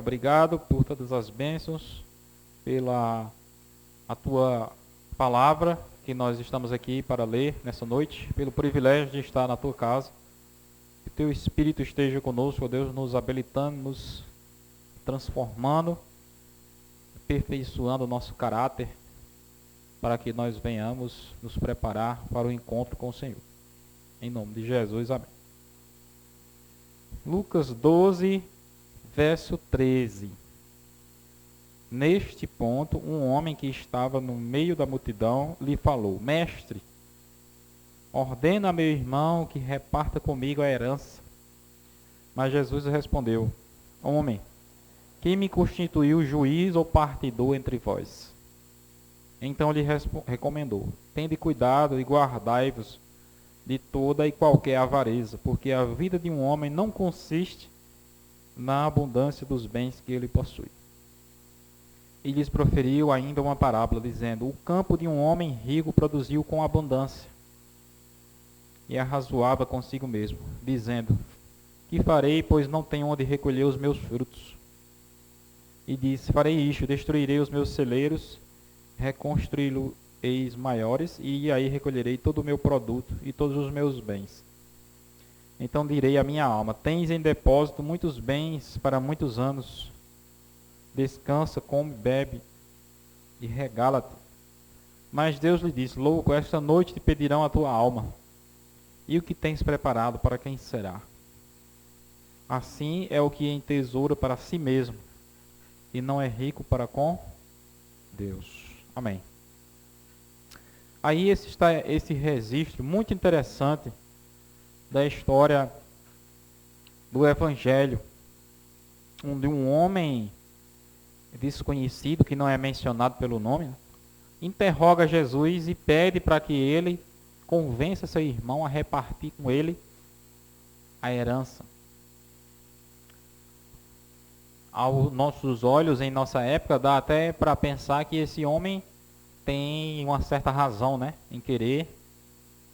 Obrigado por todas as bênçãos, pela a tua palavra que nós estamos aqui para ler nessa noite, pelo privilégio de estar na tua casa. Que teu Espírito esteja conosco, ó Deus, nos habilitando, nos transformando, aperfeiçoando o nosso caráter, para que nós venhamos nos preparar para o encontro com o Senhor. Em nome de Jesus, amém. Lucas 12, verso 13. Neste ponto, um homem que estava no meio da multidão lhe falou: Mestre, ordena a meu irmão que reparta comigo a herança. Mas Jesus respondeu: Homem, quem me constituiu juiz ou partidor entre vós? Então lhe recomendou: Tende cuidado e guardai-vos de toda e qualquer avareza, porque a vida de um homem não consiste na abundância dos bens que ele possui. E lhes proferiu ainda uma parábola, dizendo: O campo de um homem rico produziu com abundância. E arrazoava consigo mesmo, dizendo: Que farei, pois não tenho onde recolher os meus frutos? E disse: Farei isto, destruirei os meus celeiros, reconstruí-los maiores, e aí recolherei todo o meu produto e todos os meus bens. Então direi à minha alma: Tens em depósito muitos bens para muitos anos. Descansa, come, bebe e regala-te. Mas Deus lhe disse: Louco, esta noite te pedirão a tua alma. E o que tens preparado, para quem será? Assim é o que entesoura para si mesmo, e não é rico para com Deus. Amém. Aí está esse registro muito interessante da história do Evangelho, onde um homem desconhecido, que não é mencionado pelo nome, interroga Jesus e pede para que ele convença seu irmão a repartir com ele a herança. Aos nossos olhos, em nossa época, dá até para pensar que esse homem tem uma certa razão, né, em querer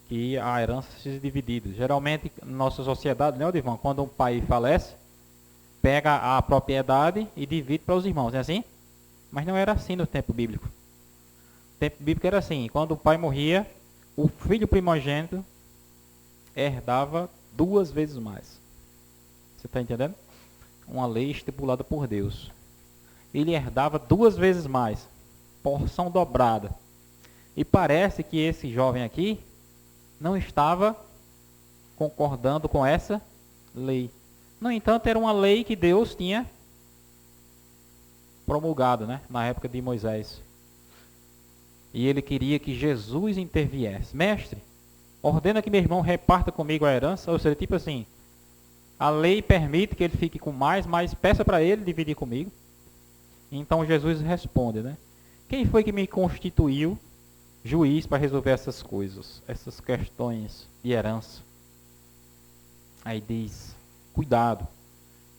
que a herança seja dividida. Geralmente, na nossa sociedade, né, Odivan, quando um pai falece, pega a propriedade e divide para os irmãos, é assim? Mas não era assim no tempo bíblico. No tempo bíblico era assim: quando o pai morria, o filho primogênito herdava 2 vezes mais. Você está entendendo? Uma lei estipulada por Deus. Ele herdava 2 vezes mais, porção dobrada. E parece que esse jovem aqui não estava concordando com essa lei. No entanto, era uma lei que Deus tinha promulgado, né, na época de Moisés. E ele queria que Jesus interviesse. Mestre, ordena que meu irmão reparta comigo a herança. Ou seja, tipo assim, a lei permite que ele fique com mais, mas peça para ele dividir comigo. Então Jesus responde, né? Quem foi que me constituiu juiz para resolver essas coisas, essas questões de herança? Aí diz: Cuidado,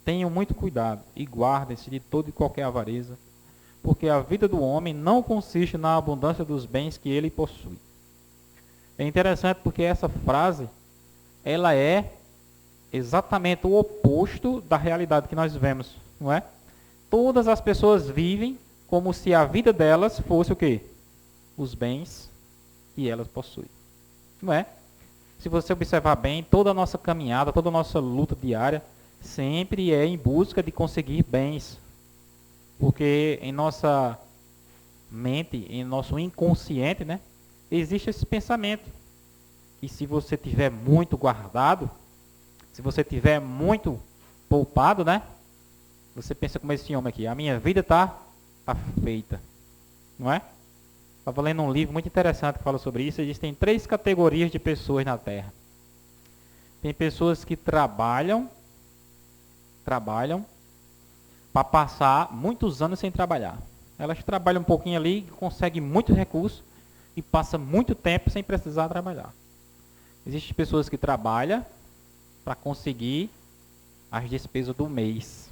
tenham muito cuidado e guardem-se de toda e qualquer avareza, porque a vida do homem não consiste na abundância dos bens que ele possui. É interessante porque essa frase, ela é exatamente o oposto da realidade que nós vivemos, não é? Todas as pessoas vivem como se a vida delas fosse o quê? Os bens que elas possuem, não é? Se você observar bem, toda a nossa caminhada, toda a nossa luta diária, sempre é em busca de conseguir bens. Porque em nossa mente, em nosso inconsciente, né, existe esse pensamento. E se você tiver muito guardado, se você tiver muito poupado, né, você pensa como esse homem aqui: a minha vida está feita. Não é? Estava lendo um livro muito interessante que fala sobre isso. Existem 3 categorias de pessoas na Terra. Tem pessoas que trabalham para passar muitos anos sem trabalhar. Elas trabalham um pouquinho ali, conseguem muitos recursos e passam muito tempo sem precisar trabalhar. Existem pessoas que trabalham para conseguir as despesas do mês.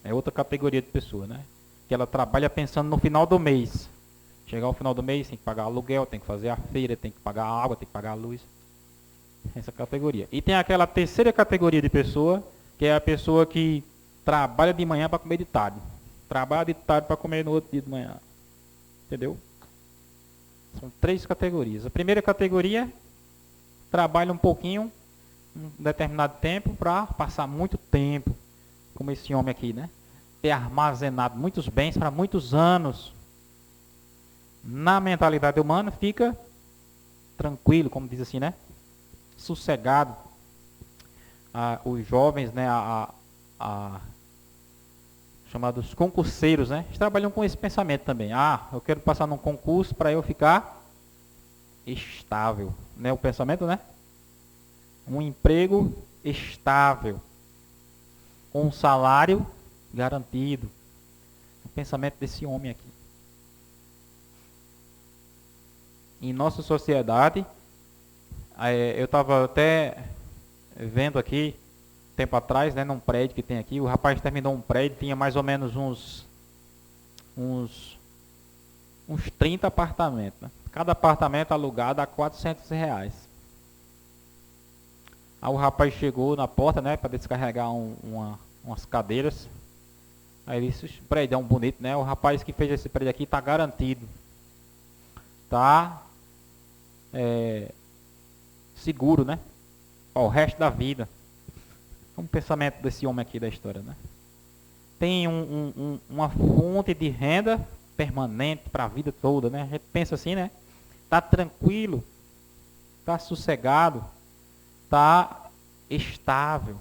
É outra categoria de pessoa, né? Que ela trabalha pensando no final do mês. Chegar ao final do mês, tem que pagar aluguel, tem que fazer a feira, tem que pagar a água, tem que pagar a luz. Essa categoria. E tem aquela terceira categoria de pessoa, que é a pessoa que trabalha de manhã para comer de tarde. Trabalha de tarde para comer no outro dia de manhã. Entendeu? São 3 categorias. A primeira categoria trabalha um pouquinho, um determinado tempo, para passar muito tempo, como esse homem aqui, né? Ter armazenado muitos bens para muitos anos. Na mentalidade humana, fica tranquilo, como diz assim, né? Sossegado. Os jovens, né? Chamados concurseiros, né? Eles trabalham com esse pensamento também. Eu quero passar num concurso para eu ficar estável, né? O pensamento, né? Um emprego estável, com um salário garantido. O pensamento desse homem aqui. Em nossa sociedade, eu estava até vendo aqui, tempo atrás, né, num prédio que tem aqui, o rapaz terminou um prédio, tinha mais ou menos uns 30 apartamentos. Né? Cada apartamento alugado a R$ 400. Aí o rapaz chegou na porta, né, para descarregar umas cadeiras. Aí ele disse, prédio é um bonito, né? O rapaz que fez esse prédio aqui está garantido. Tá seguro, né? Ó, o resto da vida. Um pensamento desse homem aqui da história, né? Tem uma fonte de renda permanente para a vida toda, né? A gente pensa assim, né? Tá tranquilo, tá sossegado, tá estável.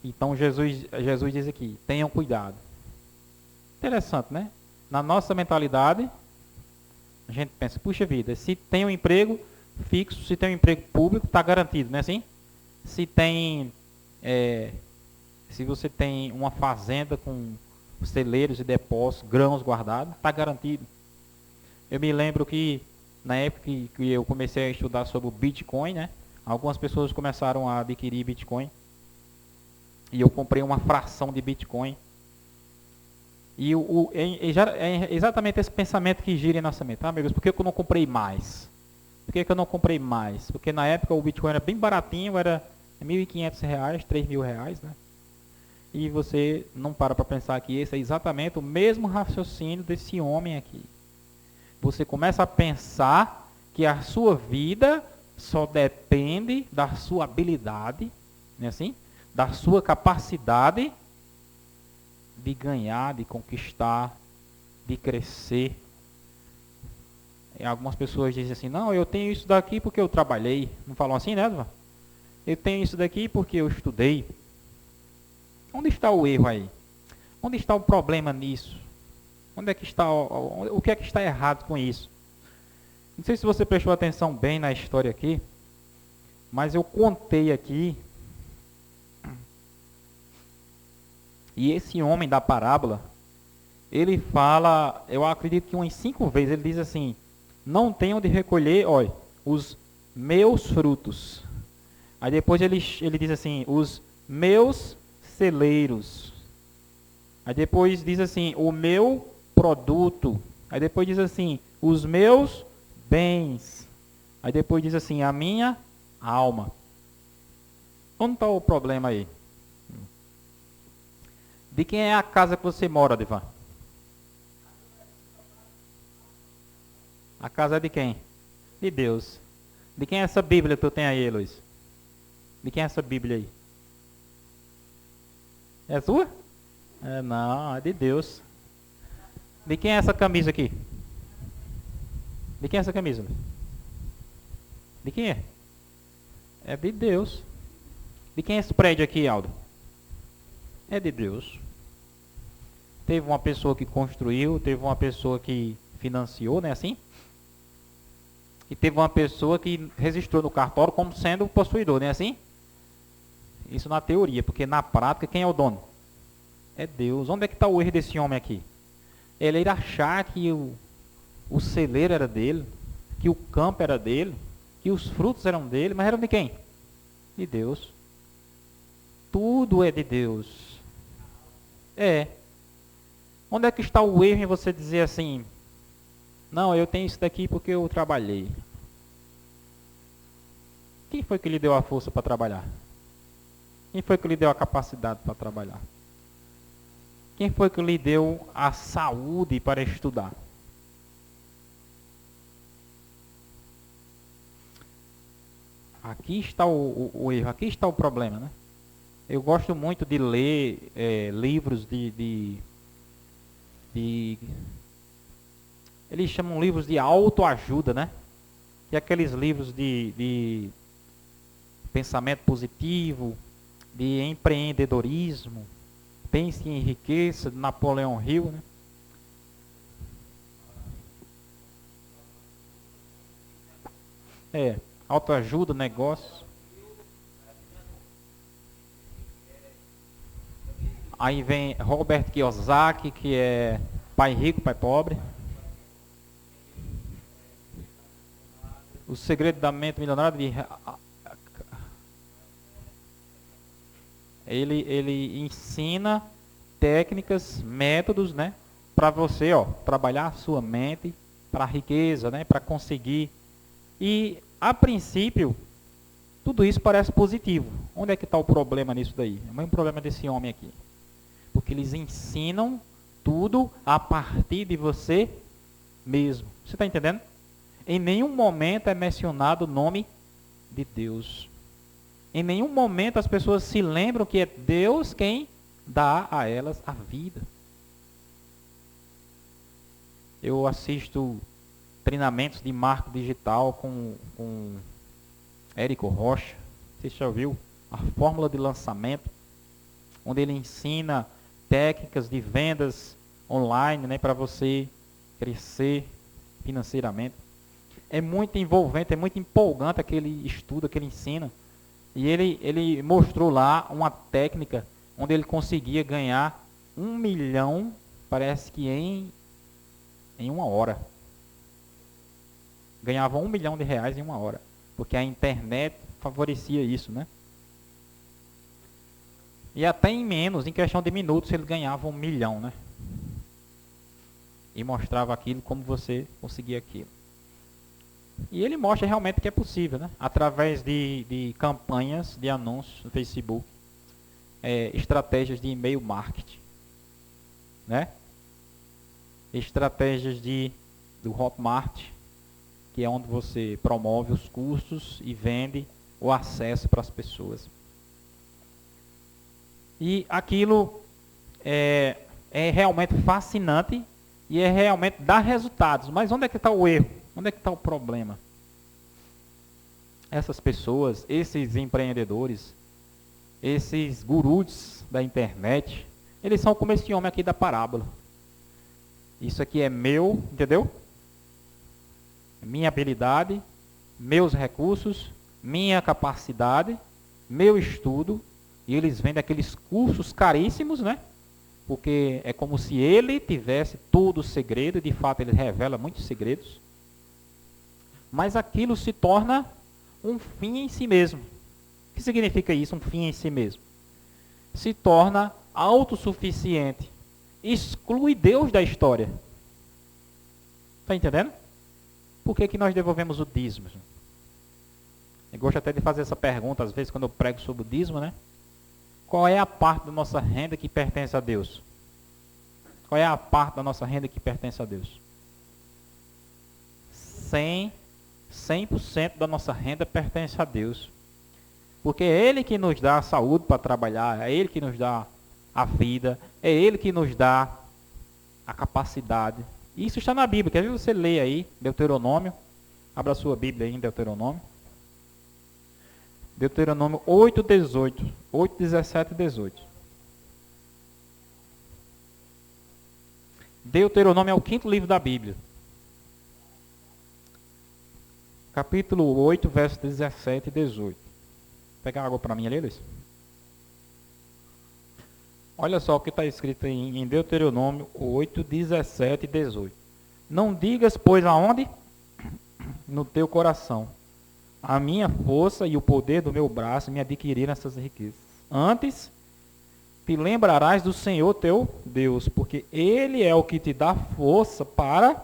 Então Jesus diz aqui, tenham cuidado. Interessante, né? Na nossa mentalidade, a gente pensa, puxa vida, se tem um emprego fixo, se tem um emprego público, está garantido, não é assim? Se você tem uma fazenda com celeiros e depósitos, grãos guardados, está garantido. Eu me lembro que na época que eu comecei a estudar sobre o Bitcoin, né? Algumas pessoas começaram a adquirir Bitcoin. E eu comprei uma fração de Bitcoin. E é exatamente esse pensamento que gira em nossa mente. Meu Deus, por que eu não comprei mais? Por que eu não comprei mais? Porque na época o Bitcoin era bem baratinho, era R$ 1.500, R$ 3.000, né? E você não para pensar que esse é exatamente o mesmo raciocínio desse homem aqui. Você começa a pensar que a sua vida só depende da sua habilidade, não é assim? Da sua capacidade de ganhar, de conquistar, de crescer. E algumas pessoas dizem assim, não, eu tenho isso daqui porque eu trabalhei. Não falam assim, né, Edvan? Eu tenho isso daqui porque eu estudei. Onde está o erro aí? Onde está o problema nisso? Onde é que está o que é que está errado com isso? Não sei se você prestou atenção bem na história aqui, mas eu contei aqui. E esse homem da parábola, ele fala, eu acredito que umas 5 vezes, ele diz assim, não tenho de recolher, olha, os meus frutos. Aí depois ele diz assim, os meus celeiros. Aí depois diz assim, o meu produto. Aí depois diz assim, os meus bens. Aí depois diz assim, a minha alma. Onde está o problema aí? De quem é a casa que você mora, Divan? A casa é de quem? De Deus. De quem é essa Bíblia que tu tem aí, Luiz? De quem é essa Bíblia aí? É sua? Não, é de Deus. De quem é essa camisa aqui? De quem é essa camisa, Luiz? De quem é? É de Deus. De quem é esse prédio aqui, Aldo? É de Deus. Teve uma pessoa que construiu, teve uma pessoa que financiou, não é assim? E teve uma pessoa que registrou no cartório como sendo o possuidor, não é assim? Isso na teoria, porque na prática quem é o dono? É Deus. Onde é que está o erro desse homem aqui? Ele ir achar que o celeiro era dele, que o campo era dele, que os frutos eram dele, mas eram de quem? De Deus. Tudo é de Deus. É. Onde é que está o erro em você dizer assim, não, eu tenho isso daqui porque eu trabalhei. Quem foi que lhe deu a força para trabalhar? Quem foi que lhe deu a capacidade para trabalhar? Quem foi que lhe deu a saúde para estudar? Aqui está o erro, aqui está o problema, né? Eu gosto muito de ler livros eles chamam livros de autoajuda, né? Que é aqueles livros de pensamento positivo, de empreendedorismo, Pense em Riqueza, de Napoleão Hill, né? Autoajuda, negócios. Aí vem Robert Kiyosaki, que é Pai Rico, Pai Pobre. O Segredo da Mente Milionária. Ele ensina técnicas, métodos, né? Para você, trabalhar a sua mente para a riqueza, né? Para conseguir. E, a princípio, tudo isso parece positivo. Onde é que está o problema nisso daí? É o mesmo problema desse homem aqui. Porque eles ensinam tudo a partir de você mesmo. Você está entendendo? Em nenhum momento é mencionado o nome de Deus. Em nenhum momento as pessoas se lembram que é Deus quem dá a elas a vida. Eu assisto treinamentos de marketing digital com Érico Rocha. Você já ouviu? A fórmula de lançamento, onde ele ensina técnicas de vendas online, né, para você crescer financeiramente. É muito envolvente, é muito empolgante aquele estudo, aquele ensino. E ele mostrou lá uma técnica onde ele conseguia ganhar 1 milhão, parece que em 1 hora. Ganhava R$1 milhão em 1 hora. Porque a internet favorecia isso, né? E até em menos, em questão de minutos, ele ganhava 1 milhão, né? E mostrava aquilo, como você conseguia aquilo. E ele mostra realmente que é possível, né? Através de campanhas de anúncios no Facebook, estratégias de e-mail marketing, né? Estratégias do Hotmart, que é onde você promove os cursos e vende o acesso para as pessoas. E aquilo é realmente fascinante e realmente dá resultados. Mas onde é que está o erro? Onde é que está o problema? Essas pessoas, esses empreendedores, esses gurus da internet, eles são como esse homem aqui da parábola. Isso aqui é meu, entendeu? Minha habilidade, meus recursos, minha capacidade, meu estudo. E eles vendem aqueles cursos caríssimos, né? Porque é como se ele tivesse todo o segredo, e de fato ele revela muitos segredos. Mas aquilo se torna um fim em si mesmo. O que significa isso, um fim em si mesmo? Se torna autossuficiente. Exclui Deus da história. Está entendendo? Por que nós devolvemos o dízimo? Eu gosto até de fazer essa pergunta, às vezes, quando eu prego sobre o dízimo, né? Qual é a parte da nossa renda que pertence a Deus? Qual é a parte da nossa renda que pertence a Deus? 100% da nossa renda pertence a Deus. Porque é Ele que nos dá a saúde para trabalhar, é Ele que nos dá a vida, é Ele que nos dá a capacidade. Isso está na Bíblia. Quer ver você ler aí, Deuteronômio? Abra a sua Bíblia aí em Deuteronômio. Deuteronômio 8, 18. 8, 17 e 18. Deuteronômio é o 5º livro da Bíblia. Capítulo 8, versos 17 e 18. Pega água para mim ali, Luiz. Olha só o que está escrito em Deuteronômio 8, 17 e 18. Não digas, pois, aonde? No teu coração. A minha força e o poder do meu braço me adquiriram essas riquezas. Antes, te lembrarás do Senhor teu Deus, porque Ele é o que te dá força para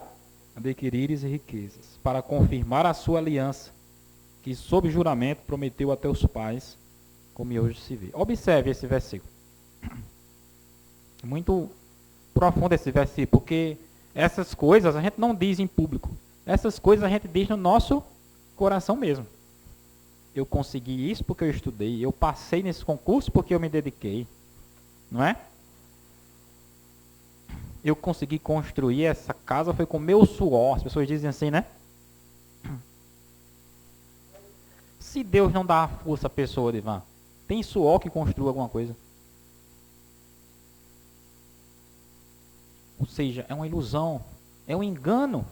adquirires riquezas, para confirmar a sua aliança, que sob juramento prometeu a teus pais, como hoje se vê. Observe esse versículo. Muito profundo esse versículo, porque essas coisas a gente não diz em público. Essas coisas a gente diz no nosso coração mesmo. Eu consegui isso porque eu estudei. Eu passei nesse concurso porque eu me dediquei. Não é? Eu consegui construir essa casa foi com meu suor. As pessoas dizem assim, né? Se Deus não dá força à pessoa, Divan, tem suor que construa alguma coisa. Ou seja, é uma ilusão, é um engano.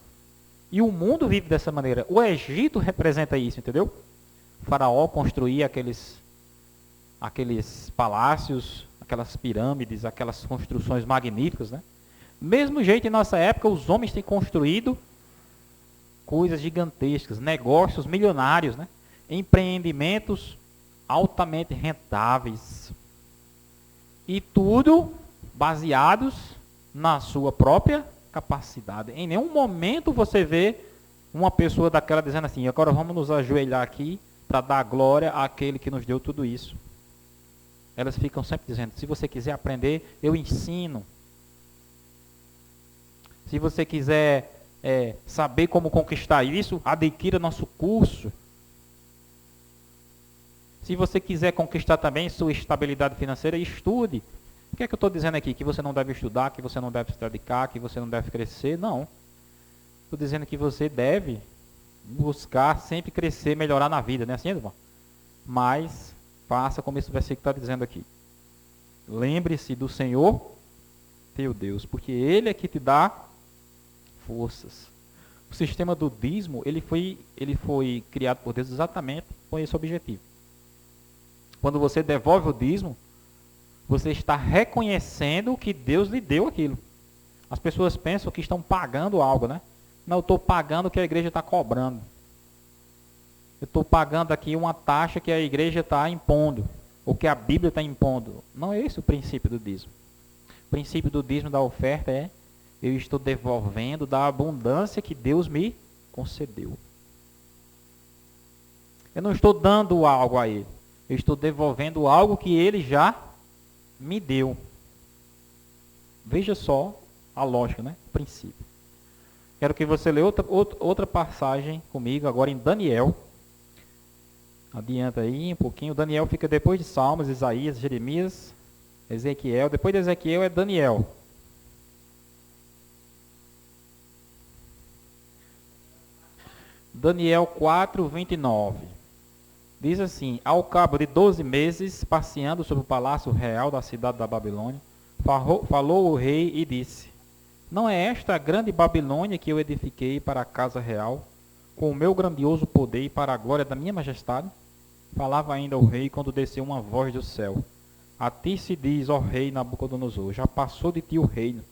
E o mundo vive dessa maneira. O Egito representa isso, entendeu? O faraó construía aqueles palácios, aquelas pirâmides, aquelas construções magníficas, né? Mesmo jeito, em nossa época, os homens têm construído coisas gigantescas, negócios milionários, né? Empreendimentos altamente rentáveis. E tudo baseados na sua própria capacidade. Em nenhum momento você vê uma pessoa daquela dizendo assim, agora vamos nos ajoelhar aqui para dar glória àquele que nos deu tudo isso. Elas ficam sempre dizendo, se você quiser aprender, eu ensino. Se você quiser saber como conquistar isso, adquira nosso curso. Se você quiser conquistar também sua estabilidade financeira, estude. O que é que eu estou dizendo aqui? Que você não deve estudar, que você não deve se dedicar, que você não deve crescer? Não. Estou dizendo que você deve buscar sempre crescer, melhorar na vida, não é assim, irmão? Mas faça como esse versículo está dizendo aqui. Lembre-se do Senhor, teu Deus, porque Ele é que te dá forças. O sistema do dízimo, ele foi criado por Deus exatamente com esse objetivo. Quando você devolve o dízimo, você está reconhecendo que Deus lhe deu aquilo. As pessoas pensam que estão pagando algo, né? Não, eu estou pagando o que a igreja está cobrando. Eu estou pagando aqui uma taxa que a igreja está impondo, ou que a Bíblia está impondo. Não é esse o princípio do dízimo. O princípio do dízimo da oferta é, eu estou devolvendo da abundância que Deus me concedeu. Eu não estou dando algo a Ele. Eu estou devolvendo algo que Ele já me deu. Veja só a lógica, né? O princípio. Quero que você leia outra passagem comigo, agora em Daniel. Adianta aí um pouquinho. Daniel fica depois de Salmos, Isaías, Jeremias, Ezequiel. Depois de Ezequiel é Daniel. Daniel 4, 29. Diz assim, ao cabo de 12 meses, passeando sobre o palácio real da cidade da Babilônia, falou o rei e disse, não é esta a grande Babilônia que eu edifiquei para a casa real, com o meu grandioso poder e para a glória da minha majestade? Falava ainda o rei quando desceu uma voz do céu. A ti se diz, ó rei Nabucodonosor, já passou de ti o reino.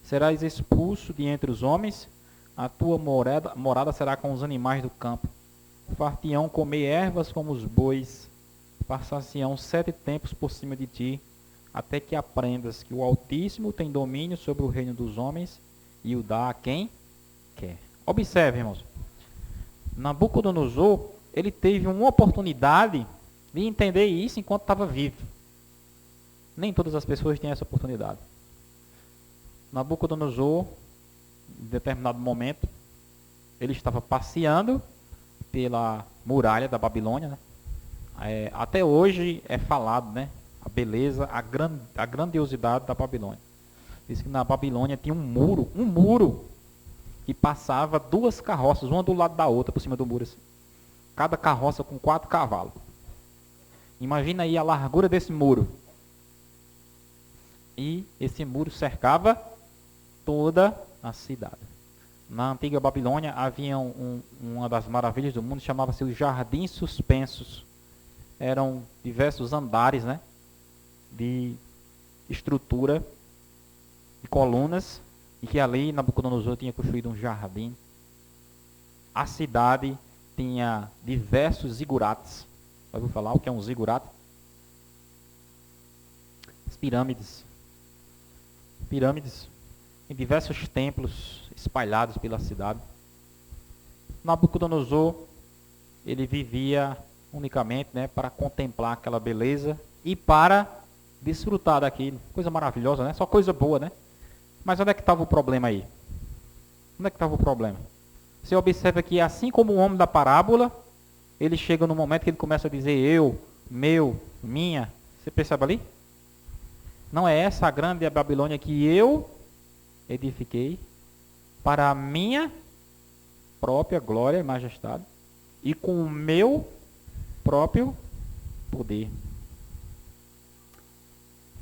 Serás expulso de entre os homens, a tua morada será com os animais do campo. Far-te-ão comer ervas como os bois, passar-se-ão 7 tempos por cima de ti, até que aprendas que o Altíssimo tem domínio sobre o reino dos homens e o dá a quem quer. Observe, irmãos. Nabucodonosor, ele teve uma oportunidade de entender isso enquanto estava vivo. Nem todas as pessoas têm essa oportunidade. Nabucodonosor, em determinado momento, ele estava passeando pela muralha da Babilônia, né? Até hoje é falado, né? A beleza, a grandiosidade da Babilônia. Diz que na Babilônia tinha um muro que passava 2 carroças, uma do lado da outra, por cima do muro assim. Cada carroça com 4 cavalos. Imagina aí a largura desse muro. E esse muro cercava toda a cidade. Na antiga Babilônia havia uma das maravilhas do mundo, chamava-se os jardins suspensos. Eram diversos andares, né, de estrutura, de colunas, e que ali Nabucodonosor tinha construído um jardim. A cidade tinha diversos zigurates. Já ouviu falar o que é um zigurate? As pirâmides. Pirâmides em diversos templos espalhados pela cidade. Nabucodonosor, ele vivia unicamente, né, para contemplar aquela beleza e para desfrutar daquilo. Coisa maravilhosa, né? Só coisa boa, né? Mas onde é que estava o problema aí? Onde é que estava o problema? Você observa que assim como o homem da parábola, ele chega no momento que ele começa a dizer eu, meu, minha. Você percebe ali? Não é essa a grande Babilônia que eu edifiquei para a minha própria glória e majestade e com o meu próprio poder.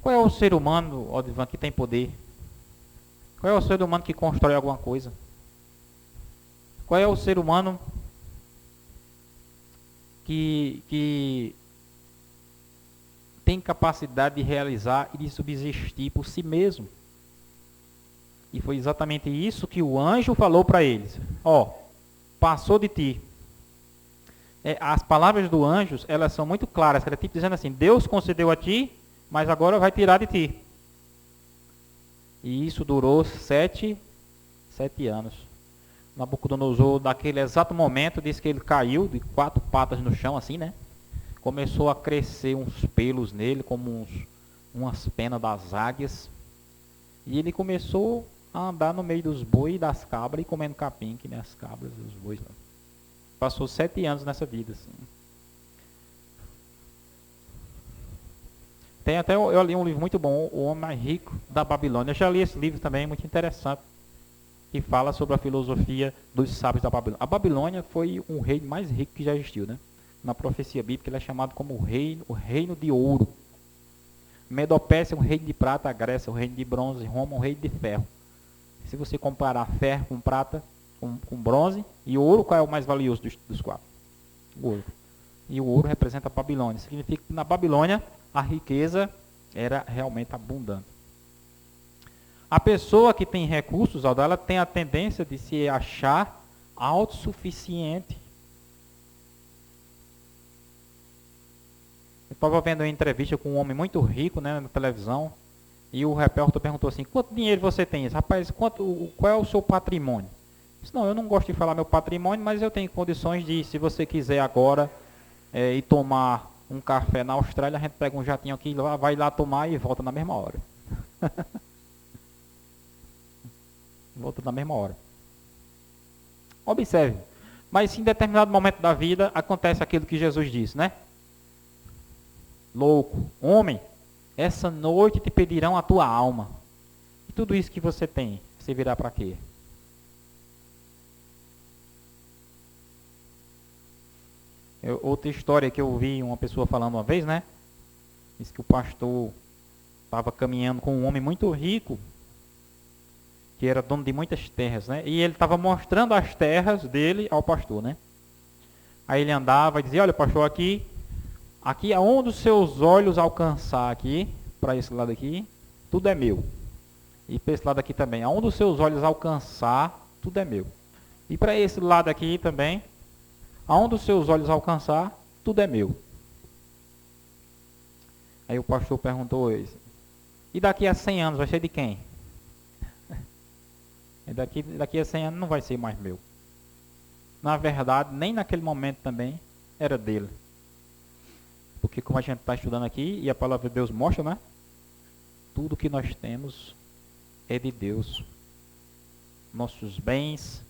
Qual é o ser humano, Odivan, que tem poder? Qual é o ser humano que constrói alguma coisa? Qual é o ser humano que tem capacidade de realizar e de subsistir por si mesmo? E foi exatamente isso que o anjo falou para eles. Ó, passou de ti. As palavras do anjo, elas são muito claras. Ela é tipo dizendo assim, Deus concedeu a ti, mas agora vai tirar de ti. E isso durou 7 anos. Nabucodonosor, naquele exato momento, disse que ele caiu de 4 patas no chão, assim, né? Começou a crescer uns pelos nele, como umas penas das águias. E ele começou a andar no meio dos bois e das cabras e comendo capim, que nem as cabras e os bois. Passou 7 anos nessa vida, assim. Tem até, eu li um livro muito bom, O Homem Mais Rico da Babilônia. Eu já li esse livro também, muito interessante, que fala sobre a filosofia dos sábios da Babilônia. A Babilônia foi um reino mais rico que já existiu, né? Na profecia bíblica ele é chamado como o reino de ouro. Medopécia é um reino de prata, a Grécia é um reino de bronze, Roma é um reino de ferro. Se você comparar ferro com prata, com bronze e ouro, qual é o mais valioso dos 4? O ouro. E o ouro representa a Babilônia. Significa que na Babilônia a riqueza era realmente abundante. A pessoa que tem recursos, ela tem a tendência de se achar autossuficiente. Eu estava vendo uma entrevista com um homem muito rico, né, na televisão, e o repórter perguntou assim, quanto dinheiro você tem? Rapaz, qual é o seu patrimônio? Eu disse, não, eu não gosto de falar meu patrimônio, mas eu tenho condições de, se você quiser agora, ir tomar um café na Austrália, a gente pega um jatinho aqui, vai lá tomar e volta na mesma hora. Volta na mesma hora. Observe. Mas em determinado momento da vida, acontece aquilo que Jesus disse, né? Louco, homem, essa noite te pedirão a tua alma. E tudo isso que você tem, você virá para quê? Outra história que eu vi uma pessoa falando uma vez, né? Disse que o pastor estava caminhando com um homem muito rico, que era dono de muitas terras, né? E ele estava mostrando as terras dele ao pastor, né? Aí ele andava e dizia, olha pastor, aqui aonde os seus olhos alcançar aqui, para esse lado aqui, tudo é meu. E para esse lado aqui também, aonde os seus olhos alcançar, tudo é meu. E para esse lado aqui também, aonde os seus olhos alcançar, tudo é meu. Aí o pastor perguntou isso. E daqui a 100 anos vai ser de quem? E daqui a 100 anos não vai ser mais meu. Na verdade, nem naquele momento também era dele. Porque como a gente está estudando aqui, e a palavra de Deus mostra, né? Tudo que nós temos é de Deus. Nossos bens,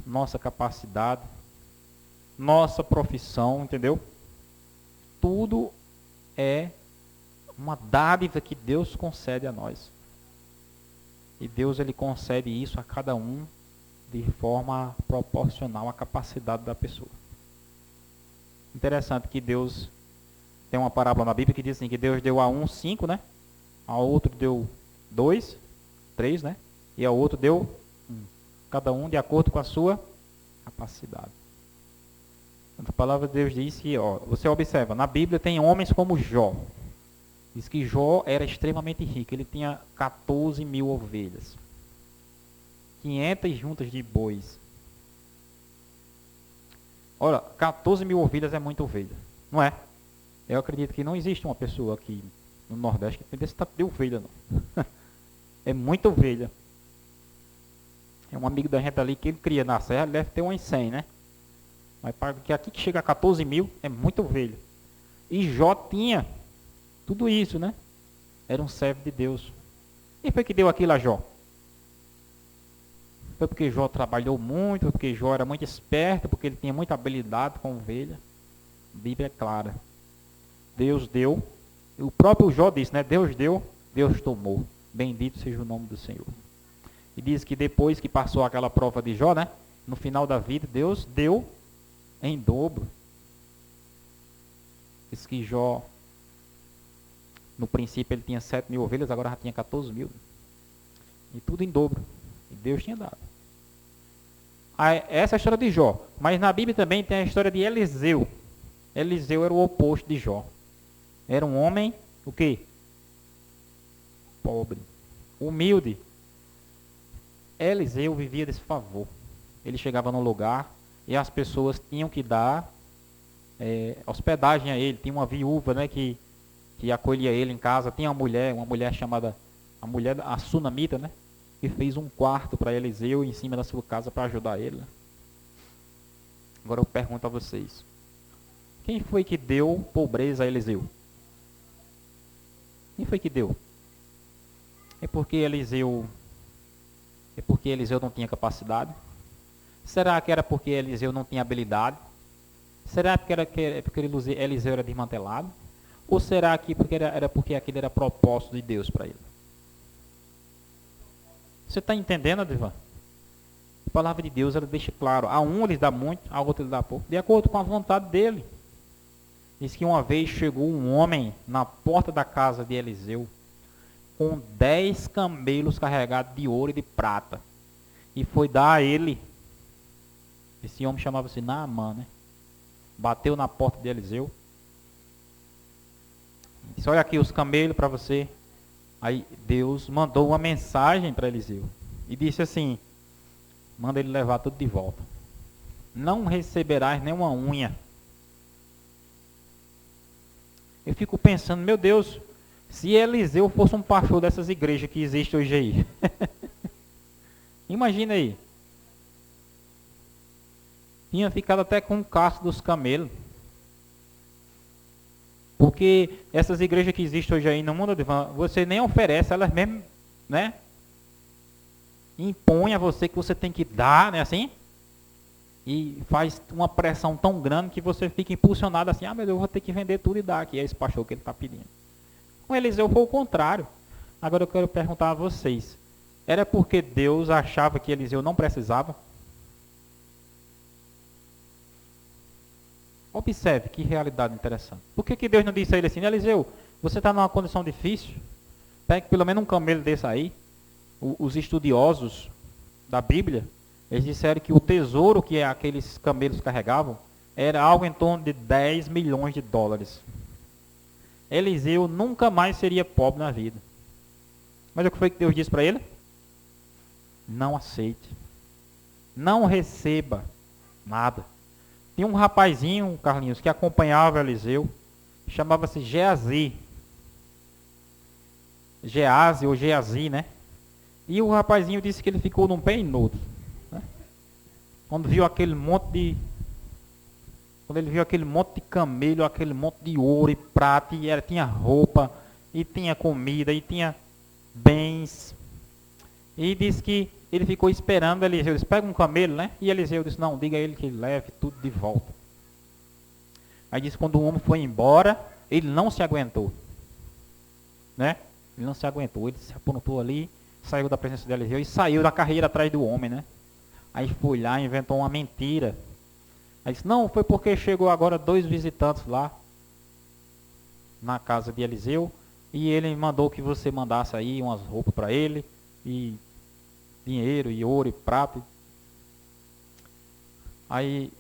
nossa capacidade, nossa profissão, entendeu? Tudo é uma dádiva que Deus concede a nós. E Deus ele concede isso a cada um de forma proporcional à capacidade da pessoa. Interessante que Deus tem uma parábola na Bíblia que diz assim, que Deus deu a um 5, né? A outro deu 2, 3, né? E a outro deu 1. Cada um de acordo com a sua capacidade. A palavra de Deus diz que, você observa, na Bíblia tem homens como Jó. Diz que Jó era extremamente rico. Ele tinha 14 mil ovelhas. 500 juntas de bois. Olha, 14 mil ovelhas é muita ovelha. Não é? Eu acredito que não existe uma pessoa aqui no Nordeste que tem desse tanto de ovelha, não. É muita ovelha. É um amigo da gente ali que ele cria na serra, ele deve ter umas 100, né? Mas porque aqui que chega a 14 mil é muita ovelha. E Jó tinha tudo isso, né? Era um servo de Deus. Quem foi que deu aquilo a Jó? Foi porque Jó trabalhou muito, foi porque Jó era muito esperto, porque ele tinha muita habilidade com ovelha. A Bíblia é clara. Deus deu. O próprio Jó disse, né? Deus deu, Deus tomou. Bendito seja o nome do Senhor. E diz que depois que passou aquela prova de Jó, né? No final da vida, Deus deu em dobro. Diz que Jó, no princípio ele tinha 7 mil ovelhas, agora já tinha 14 mil. E tudo em dobro. E Deus tinha dado. Essa é a história de Jó. Mas na Bíblia também tem a história de Eliseu. Eliseu era o oposto de Jó. Era um homem, o quê? Pobre. Humilde. Eliseu vivia desse favor. Ele chegava num lugar e as pessoas tinham que dar hospedagem a ele. Tinha uma viúva, né, que acolhia ele em casa. Tinha uma mulher chamada, a Sunamita, né, que fez um quarto para Eliseu em cima da sua casa para ajudar ele. Agora eu pergunto a vocês. Quem foi que deu pobreza a Eliseu? Quem foi que deu? É porque Eliseu não tinha capacidade? Será que era porque Eliseu não tinha habilidade? Será que era porque Eliseu era desmantelado? Ou será que era porque aquilo era propósito de Deus para ele? Você está entendendo, Adivan? A palavra de Deus ela deixa claro. A um ele dá muito, a outro ele dá pouco. De acordo com a vontade dele. Diz que uma vez chegou um homem na porta da casa de Eliseu com 10 camelos carregados de ouro e de prata. E foi dar a ele. Esse homem chamava-se Naamã, né? Bateu na porta de Eliseu. Disse, olha aqui os camelos para você. Aí Deus mandou uma mensagem para Eliseu. E disse assim, manda ele levar tudo de volta. Não receberás nenhuma unha. Eu fico pensando, meu Deus, se Eliseu fosse um pastor dessas igrejas que existem hoje aí. Imagina aí. Tinha ficado até com o casco dos camelos. Porque essas igrejas que existem hoje aí no mundo, você nem oferece, elas mesmo, né? Impõe a você que você tem que dar, né? Assim. E faz uma pressão tão grande que você fica impulsionado assim, meu Deus, eu vou ter que vender tudo e dar aqui, é esse pastor que ele está pedindo. Com Eliseu foi o contrário. Agora eu quero perguntar a vocês, era porque Deus achava que Eliseu não precisava? Observe que realidade interessante. Por que Deus não disse a ele assim, Eliseu, você está numa condição difícil, pegue pelo menos um camelo desse aí. Os estudiosos da Bíblia, eles disseram que o tesouro que aqueles camelos carregavam era algo em torno de 10 milhões de dólares. Eliseu nunca mais seria pobre na vida. Mas o que foi que Deus disse para ele? Não aceite. Não receba nada. Tinha um rapazinho, Carlinhos, que acompanhava Eliseu. Chamava-se Geazi. Geazi ou Geazi, né? E o rapazinho disse que ele ficou num pé e no outro. Quando viu aquele monte de... Quando ele viu aquele monte de camelo, aquele monte de ouro e prata, e tinha roupa, e tinha comida, e tinha bens. E disse que ele ficou esperando Eliseu. Disse, pega um camelo, né? E Eliseu disse, não, diga a ele que ele leve tudo de volta. Aí disse, quando o homem foi embora, ele não se aguentou. Né? Ele não se aguentou, ele se aprontou ali, saiu da presença de Eliseu e saiu da carreira atrás do homem, né? Aí foi lá e inventou uma mentira. Aí disse, não, foi porque chegou agora 2 visitantes lá na casa de Eliseu e ele mandou que você mandasse aí umas roupas para ele e dinheiro e ouro e prata. Aí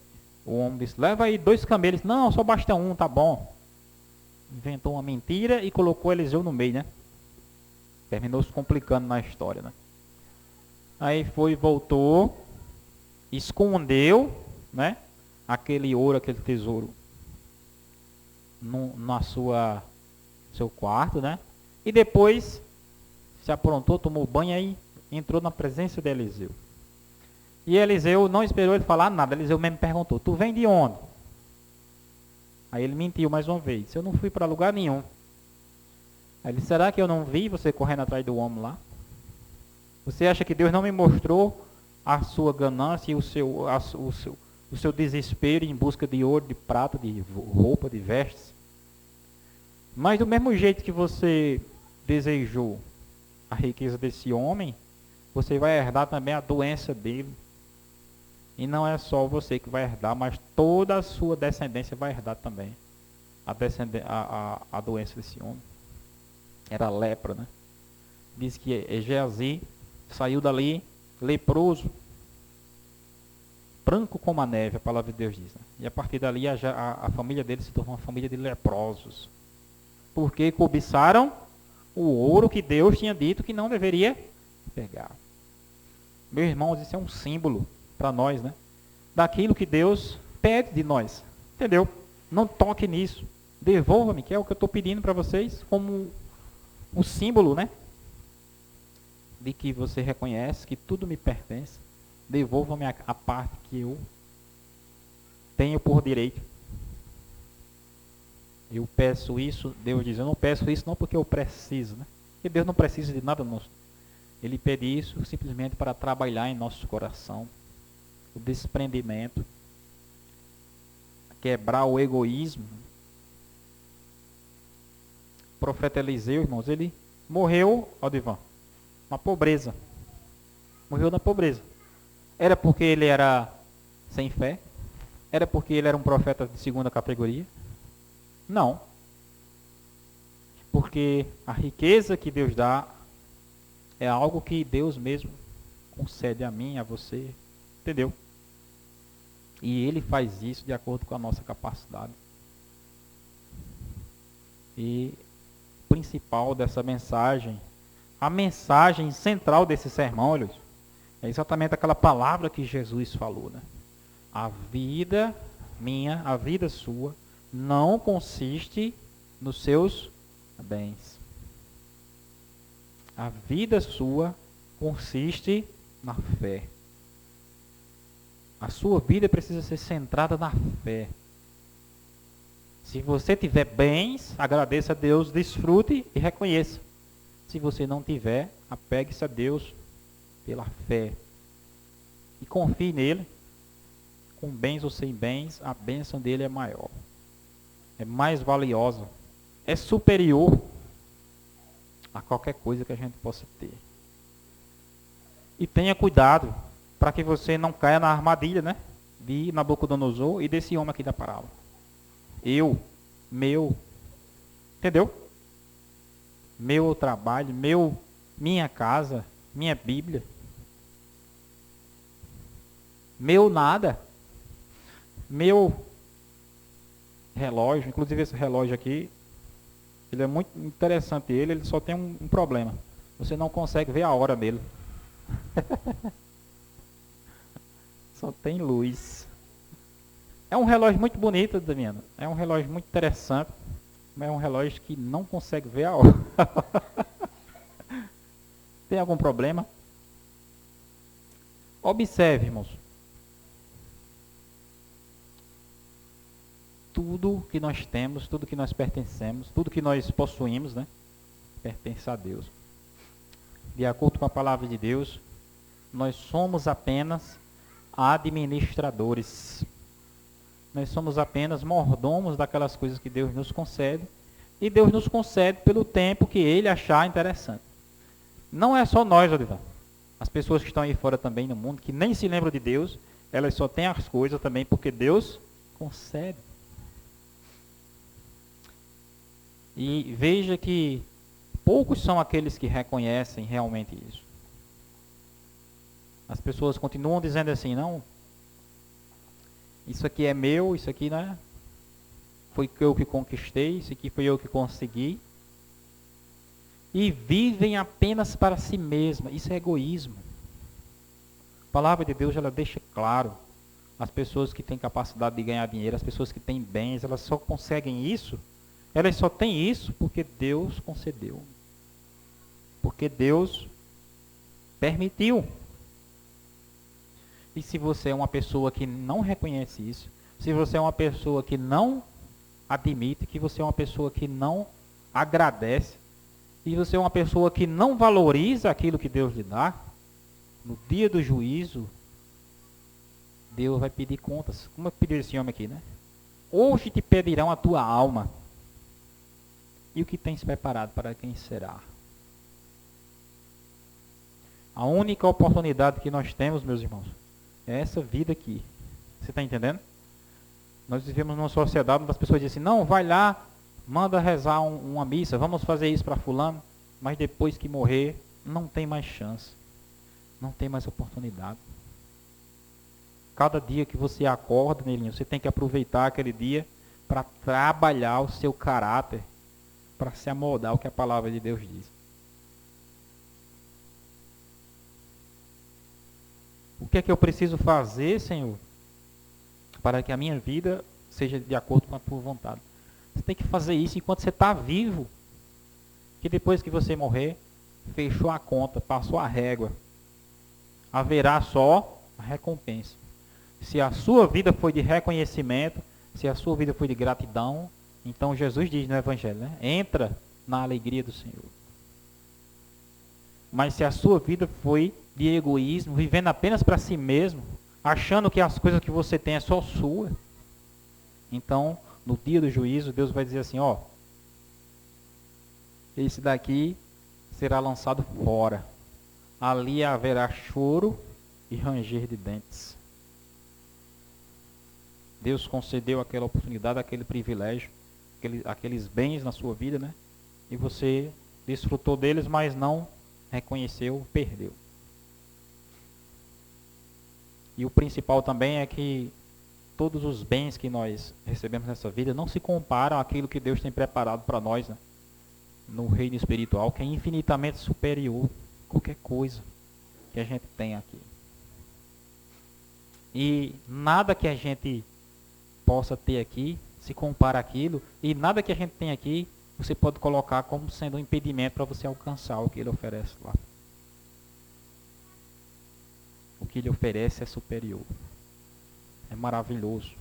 o homem disse, leva aí 2 camelos. Não, só basta um, tá bom. Inventou uma mentira e colocou Eliseu no meio, né? Terminou se complicando na história, né? Aí foi, voltou, escondeu, né? Aquele ouro, aquele tesouro na seu quarto, né? E depois se aprontou, tomou banho aí, entrou na presença de Eliseu. E Eliseu não esperou ele falar nada. Eliseu mesmo perguntou: tu vem de onde? Aí ele mentiu mais uma vez: eu não fui para lugar nenhum. Aí ele: será que eu não vi você correndo atrás do homem lá? Você acha que Deus não me mostrou a sua ganância e o seu desespero em busca de ouro, de prata, de roupa, de vestes? Mas do mesmo jeito que você desejou a riqueza desse homem, você vai herdar também a doença dele. E não é só você que vai herdar, mas toda a sua descendência vai herdar também a doença desse homem. Era lepra, né? Diz que Geazi saiu dali leproso, branco como a neve, a palavra de Deus diz. Né? E a partir dali a família dele se tornou uma família de leprosos. Porque cobiçaram o ouro que Deus tinha dito que não deveria pegar. Meus irmãos, isso é um símbolo para nós, né? Daquilo que Deus pede de nós. Entendeu? Não toque nisso. Devolva-me, que é o que eu estou pedindo para vocês, como um símbolo, né? De que você reconhece que tudo me pertence. Devolva-me a parte que eu tenho por direito. Eu peço isso, Deus diz, eu não peço isso não porque eu preciso, né? Porque Deus não precisa de nada nosso. Ele pede isso simplesmente para trabalhar em nosso coração. O desprendimento. Quebrar o egoísmo. O profeta Eliseu, irmãos, ele morreu, ó Divan, na pobreza. Morreu na pobreza. Era porque ele era sem fé? Era porque ele era um profeta de segunda categoria? Não. Porque a riqueza que Deus dá é algo que Deus mesmo concede a mim, a você. Entendeu? E Ele faz isso de acordo com a nossa capacidade. E o principal dessa mensagem, a mensagem central desse sermão, olha, é exatamente aquela palavra que Jesus falou, né? A vida minha, a vida sua, não consiste nos seus bens. A vida sua consiste na fé. A sua vida precisa ser centrada na fé. Se você tiver bens, agradeça a Deus, desfrute e reconheça. Se você não tiver, apegue-se a Deus pela fé. E confie nele. Com bens ou sem bens, a bênção dele é maior. É mais valiosa. É superior a qualquer coisa que a gente possa ter. E tenha cuidado para que você não caia na armadilha, né? De Nabucodonosor e desse homem aqui da parábola. Meu. Entendeu? Meu trabalho, minha casa, minha Bíblia. Meu nada. Meu relógio, inclusive esse relógio aqui, ele é muito interessante, ele só tem um problema. Você não consegue ver a hora dele. Só tem luz. É um relógio muito bonito, Damiana. É um relógio muito interessante, mas é um relógio que não consegue ver a hora. Tem algum problema? Observe, irmãos. Tudo que nós temos, tudo que nós pertencemos, tudo que nós possuímos, né, pertence a Deus. De acordo com a palavra de Deus, nós somos apenas administradores. Nós somos apenas mordomos daquelas coisas que Deus nos concede, e Deus nos concede pelo tempo que Ele achar interessante. Não é só nós, Olivan. As pessoas que estão aí fora também no mundo, que nem se lembram de Deus, elas só têm as coisas também porque Deus concede. E veja que poucos são aqueles que reconhecem realmente isso. As pessoas continuam dizendo assim, não, isso aqui é meu, isso aqui, né, foi eu que conquistei, isso aqui foi eu que consegui. E vivem apenas para si mesma. Isso é egoísmo. A palavra de Deus, ela deixa claro. As pessoas que têm capacidade de ganhar dinheiro, as pessoas que têm bens, elas só conseguem isso. Elas só têm isso porque Deus concedeu. Porque Deus permitiu. E se você é uma pessoa que não reconhece isso, se você é uma pessoa que não admite, que você é uma pessoa que não agradece, e você é uma pessoa que não valoriza aquilo que Deus lhe dá, no dia do juízo, Deus vai pedir contas. Como pediu esse homem aqui, né? Hoje te pedirão a tua alma. E o que tens preparado para quem será? A única oportunidade que nós temos, meus irmãos, é essa vida aqui. Você está entendendo? Nós vivemos numa sociedade onde as pessoas dizem assim, não, vai lá, manda rezar uma missa, vamos fazer isso para fulano, mas depois que morrer, não tem mais chance. Não tem mais oportunidade. Cada dia que você acorda, Nelinho, você tem que aproveitar aquele dia para trabalhar o seu caráter, para se amoldar ao que a palavra de Deus diz. O que é que eu preciso fazer, Senhor, para que a minha vida seja de acordo com a tua vontade? Você tem que fazer isso enquanto você está vivo. Que depois que você morrer, fechou a conta, passou a régua, haverá só a recompensa. Se a sua vida foi de reconhecimento, se a sua vida foi de gratidão, então Jesus diz no Evangelho, né? Entra na alegria do Senhor. Mas se a sua vida foi de egoísmo, vivendo apenas para si mesmo, achando que as coisas que você tem é só sua, então, no dia do juízo, Deus vai dizer assim, ó, esse daqui será lançado fora. Ali haverá choro e ranger de dentes. Deus concedeu aquela oportunidade, aquele privilégio, aqueles bens na sua vida, né? E você desfrutou deles, mas não reconheceu, perdeu. E o principal também é que todos os bens que nós recebemos nessa vida não se comparam àquilo que Deus tem preparado para nós, né? No reino espiritual, que é infinitamente superior a qualquer coisa que a gente tem aqui. E nada que a gente possa ter aqui se compara àquilo, e nada que a gente tem aqui você pode colocar como sendo um impedimento para você alcançar o que Ele oferece lá. O que Ele oferece é superior. É maravilhoso.